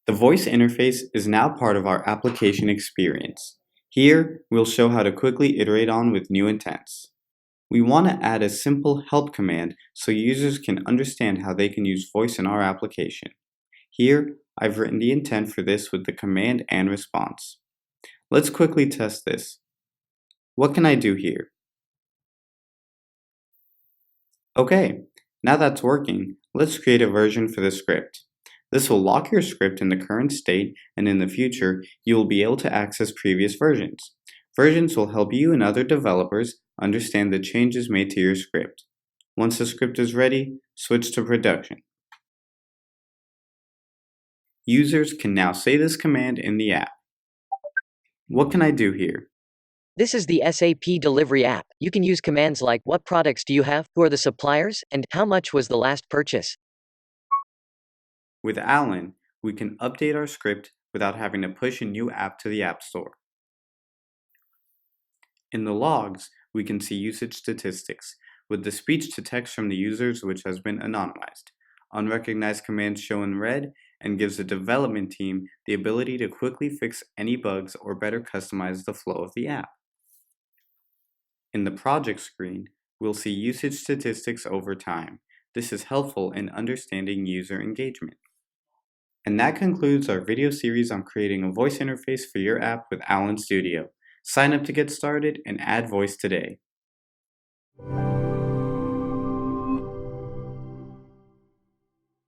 The voice interface is now part of our application experience. Here, we'll show how to quickly iterate on with new intents. We want to add a simple help command so users can understand how they can use voice in our application. Here, I've written the intent for this with the command and response. Let's quickly test this. What can I do here? Okay, now that's working, let's create a version for the script. This will lock your script in the current state, and in the future, you will be able to access previous versions. Versions will help you and other developers understand the changes made to your script. Once the script is ready, switch to production. Users can now say this command in the app. What can I do here? This is the SAP Delivery App. You can use commands like, what products do you have, who are the suppliers, and how much was the last purchase? With Alan, we can update our script without having to push a new app to the App Store. In the logs, we can see usage statistics, with the speech to text from the users which has been anonymized. Unrecognized commands show in red and gives the development team the ability to quickly fix any bugs or better customize the flow of the app. In the project screen, we'll see usage statistics over time. This is helpful in understanding user engagement. And that concludes our video series on creating a voice interface for your app with Alan Studio. Sign up to get started and add voice today.